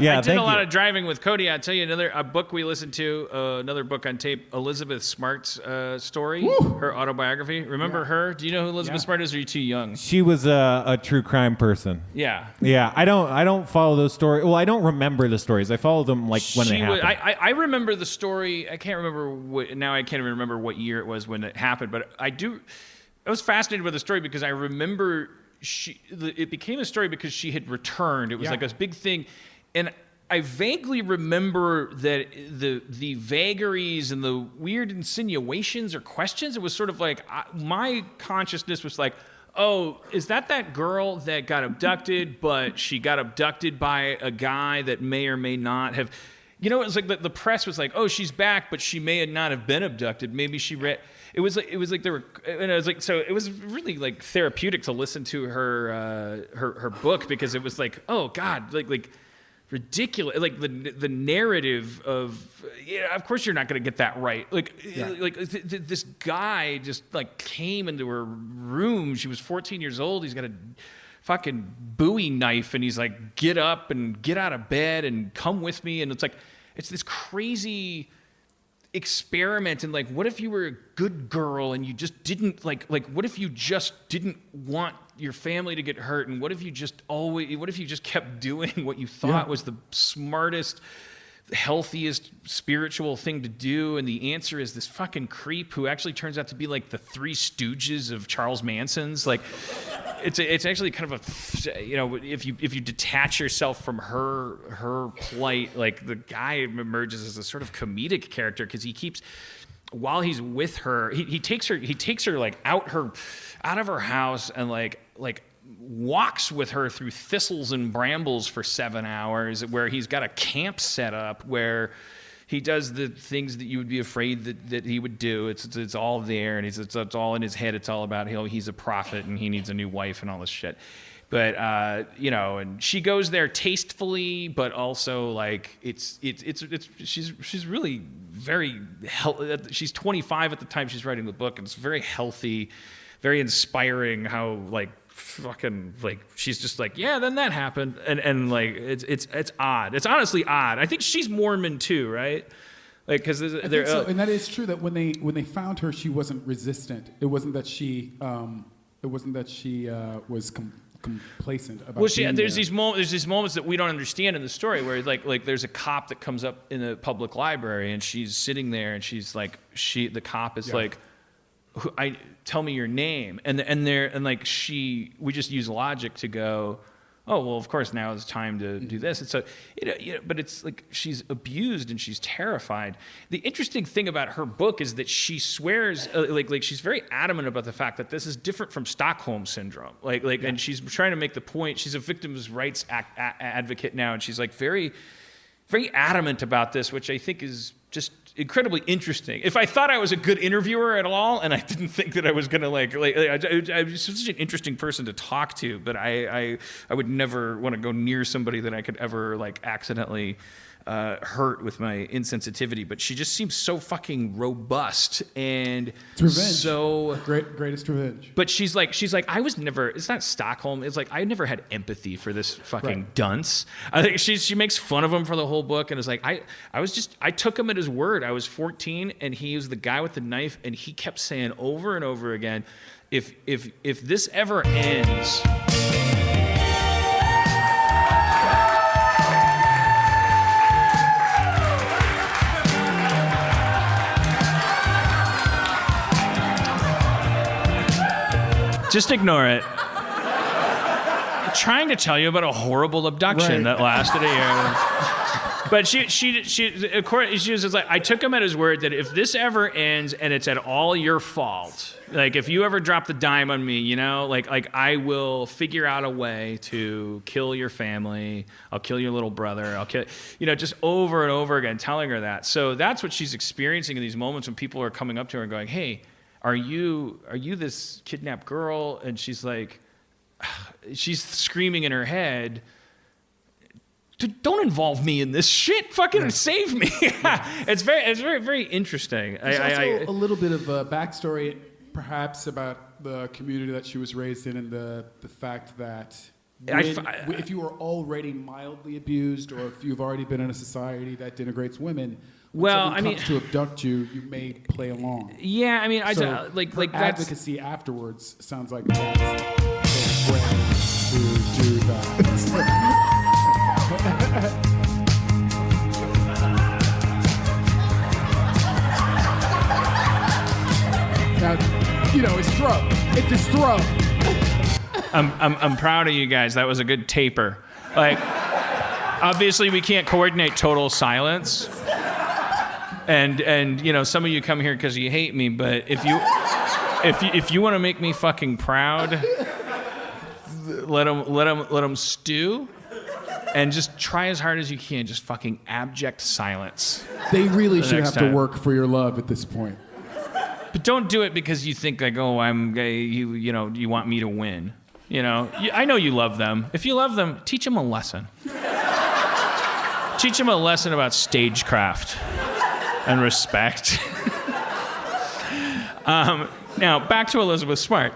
Yeah, I did a lot of driving with Cody. I'll tell you a book we listened to, another book on tape, Elizabeth Smart's story, her autobiography. Remember her? Do you know who Elizabeth Smart is, or are you too young? She was a true crime person. Yeah. Yeah, I don't follow those stories. Well, I don't remember the stories. I follow them when they happen. I remember the story. I can't remember now I can't even remember what year it was when it happened, but I was fascinated with the story because I remember it became a story because she had returned. It was like a big thing. And I vaguely remember that the vagaries and the weird insinuations or questions, it was sort of like my consciousness was like, oh, is that girl that got abducted, but she got abducted by a guy that may or may not have... You know, it was like the press was like, oh, she's back, but she may not have been abducted. Maybe she read... It was like there were... And I was like, so it was really like therapeutic to listen to her book because it was like, oh, God, like ridiculous. Like the narrative of... Yeah, of course you're not going to get that right. This guy just like came into her room. She was 14 years old. He's got a fucking Bowie knife and he's like, get up and get out of bed and come with me. And it's like, it's this crazy experiment. And like, what if you were a good girl and you just didn't like what if you just didn't want your family to get hurt? And what if you just kept doing what you thought was the smartest, healthiest spiritual thing to do? And the answer is this fucking creep who actually turns out to be like the Three Stooges of Charles Manson's. Like, it's actually kind of if you detach yourself from her plight, like the guy emerges as a sort of comedic character because he keeps, while he's with her, he takes her like out of her house and like walks with her through thistles and brambles for 7 hours, where he's got a camp set up where he does the things that you would be afraid that he would do. It's all there, and it's all in his head. It's all about he's a prophet and he needs a new wife and all this shit. But and she goes there tastefully, but also like she's really very she's 25 at the time she's writing the book, and it's very healthy, very inspiring how like fucking like she's just like, yeah, then that happened, and like it's odd. It's honestly odd. I think she's Mormon too, right? Like because so, and that is true that when they found her, she wasn't resistant. It wasn't that she was complacent about. Well, there's these moments that we don't understand in the story where like there's a cop that comes up in a public library and she's sitting there and she's like the cop is like, tell me your name, and we just use logic to go, oh well, of course now is time to do this. And so but it's like she's abused and she's terrified. The interesting thing about her book is that she swears like she's very adamant about the fact that this is different from Stockholm syndrome. And she's trying to make the point. She's a victims' rights advocate now, and she's like very, very adamant about this, which I think is just incredibly interesting. If I thought I was a good interviewer at all, and I didn't think that I was gonna I was such an interesting person to talk to, but I would never want to go near somebody that I could ever like accidentally hurt with my insensitivity. But she just seems so fucking robust and it's revenge. So greatest revenge. But she's like I was never. It's not Stockholm. It's like I never had empathy for this fucking dunce. I think she makes fun of him for the whole book, and it's like I took him at his word. I was 14, and he was the guy with the knife, and he kept saying over and over again, if this ever ends. Just ignore it. I'm trying to tell you about a horrible abduction that lasted a year. But she was like, I took him at his word that if this ever ends and it's at all your fault, like if you ever drop the dime on me, like I will figure out a way to kill your family. I'll kill your little brother. I'll kill, just over and over again, telling her that. So that's what she's experiencing in these moments when people are coming up to her and going, hey, are you this kidnapped girl? And she's like, she's screaming in her head, don't involve me in this shit. Fucking save me. It's very, very interesting. There's also a little bit of a backstory, perhaps, about the community that she was raised in, and the fact that if you are already mildly abused, or if you've already been in a society that denigrates women, when someone comes to abduct you, you may play along. Yeah, I mean, So like her that's advocacy afterwards sounds like that's the way to do that. Now, his throat. It's his throat. I'm proud of you guys. That was a good taper. Like, obviously we can't coordinate total silence. And some of you come here because you hate me, but if you want to make me fucking proud, let them stew, and just try as hard as you can. Just fucking abject silence. They really should next have to time. work for your love at this point. But don't do it because you think like, oh, I'm gay. You want me to win. I know you love them. If you love them, teach them a lesson. Teach them a lesson about stagecraft and respect. Now back to Elizabeth Smart.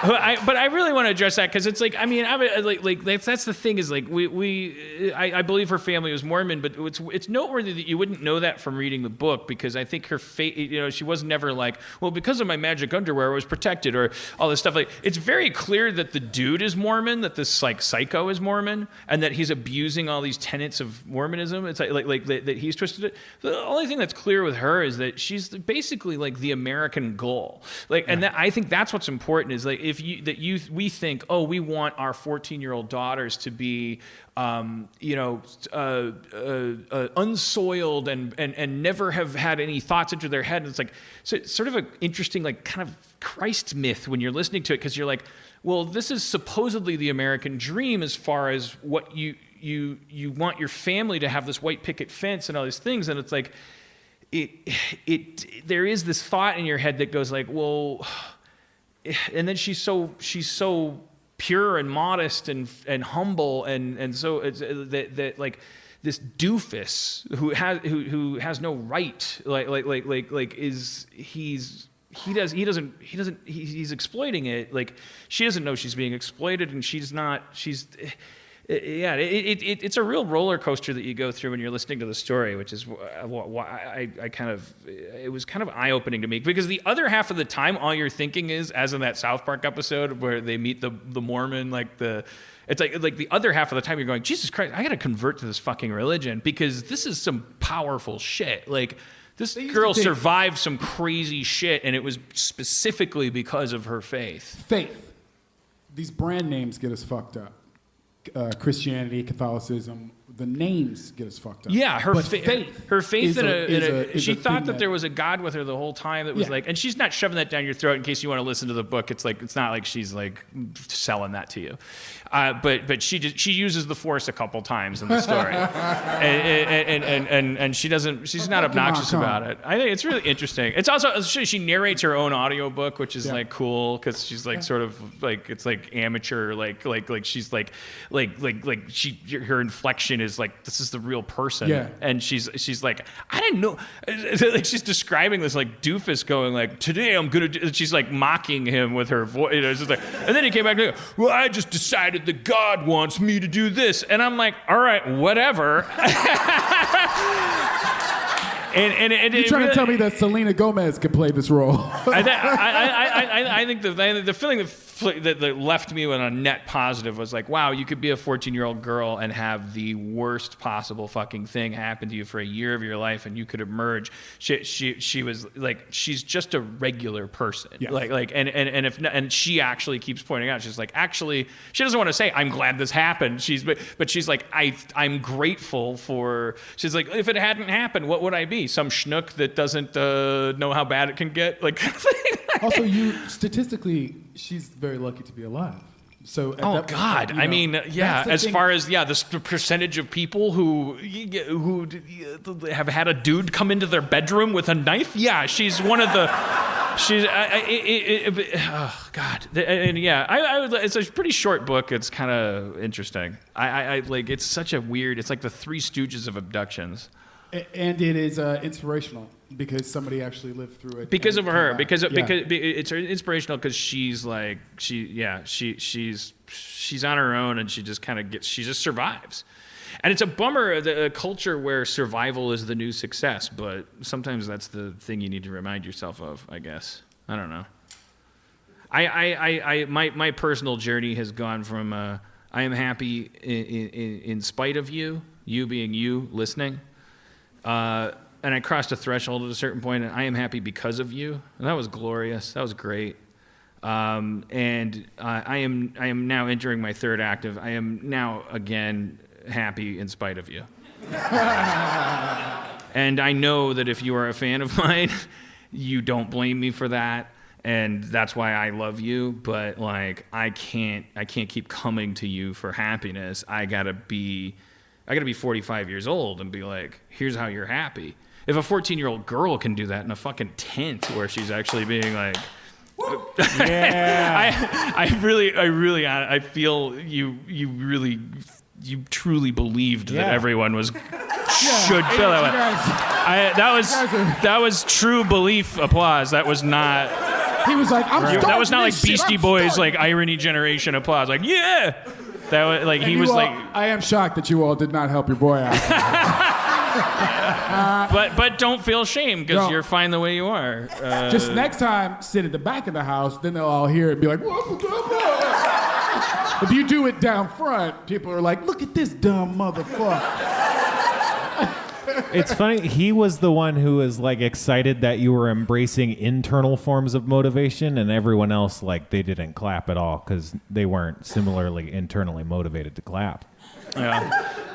But I really want to address that because it's like, I mean, that's the thing is like I believe her family was Mormon, but it's noteworthy that you wouldn't know that from reading the book, because I think her fate, she was never like, well, because of my magic underwear I was protected or all this stuff. Like, it's very clear that the dude is Mormon, that this like psycho is Mormon, and that he's abusing all these tenets of Mormonism. It's like that he's twisted it. The only thing that's clear with her is that she's basically like the American goal. Like, and that, I think that's what's important is like, we think, oh, we want our 14-year-old daughters to be, unsoiled and never have had any thoughts into their head. And it's like, so it's sort of an interesting, like, kind of Christ myth when you're listening to it, because you're like, well, this is supposedly the American dream as far as what you want your family to have, this white picket fence and all these things, and it's like, there is this thought in your head that goes like, well. And then she's so pure and modest and humble and so it's that like this doofus who has no right he's exploiting it. Like, she doesn't know she's being exploited, and it's a real roller coaster that you go through when you're listening to the story, which is why it was kind of eye-opening to me, because the other half of the time, all you're thinking is, as in that South Park episode where they meet the Mormon, it's like the other half of the time you're going, Jesus Christ, I got to convert to this fucking religion, because this is some powerful shit. Like, this girl survived some crazy shit, and it was specifically because of her faith. Faith. These brand names get us fucked up. Christianity, Catholicism, the names get us fucked up. Yeah, her faith she thought that there was a God with her the whole time that was like, and she's not shoving that down your throat in case you want to listen to the book. It's like, it's not like she's like selling that to you. But she uses the Force a couple times in the story. and she's not obnoxious about it. I think it's really interesting. It's also, she narrates her own audiobook, which is like cool, because she's like sort of like, it's like amateur, like she's like her inflection is like, this is the real person. Yeah. And she's like, I didn't know. Like, she's describing this like doofus going like, today I'm gonna do, she's like mocking him with her voice. It's just like, and then he came back and goes, well, I just decided that God wants me to do this. And I'm like, all right, whatever. And you're trying to tell me that Selena Gomez could play this role? I think the feeling that left me with a net positive was like, wow, you could be a 14-year-old girl and have the worst possible fucking thing happen to you for a year of your life, and you could emerge. She was like, she's just a regular person. Yes. And she actually keeps pointing out, she's like, actually, she doesn't want to say I'm glad this happened. But she's like, I'm grateful for. She's like, if it hadn't happened, what would I be? Some schnook that doesn't know how bad it can get, like kind of thing. Also, statistically, she's very lucky to be alive. So, God, I mean, as far as the percentage of people who have had a dude come into their bedroom with a knife, she's one of the. She's, oh God, and it's a pretty short book. It's kind of interesting. I like. It's such a weird. It's like the Three Stooges of abductions. And it is inspirational because somebody actually lived through it. Because of her, because yeah. it's inspirational because she's like she's on her own and she just survives. And it's a bummer, a culture where survival is the new success, but sometimes that's the thing you need to remind yourself of, I guess. I don't know. My personal journey has gone from I am happy in spite of you being you, listening, and I crossed a threshold at a certain point, and I am happy because of you, and that was glorious. That was great. And I am now entering my third act of I am now again happy in spite of you. And I know that if you are a fan of mine, you don't blame me for that. And that's why I love you, but like I can't keep coming to you for happiness. I gotta be 45 years old and be like, here's how you're happy. If a 14-year-old girl can do that in a fucking tent where she's actually being like, yeah, I feel you truly believed that everyone should feel that way. That was true belief applause. That was not. He was like, that was not like Beastie Boys, like irony generation applause. Like, yeah. That was like, he was like. I am shocked that you all did not help your boy out. But don't feel shame because you're fine the way you are. Just next time, sit at the back of the house, then they'll all hear it and be like, if you do it down front, people are like, look at this dumb motherfucker. It's funny. He was the one who was like excited that you were embracing internal forms of motivation, and everyone else, like, they didn't clap at all because they weren't similarly internally motivated to clap. Yeah.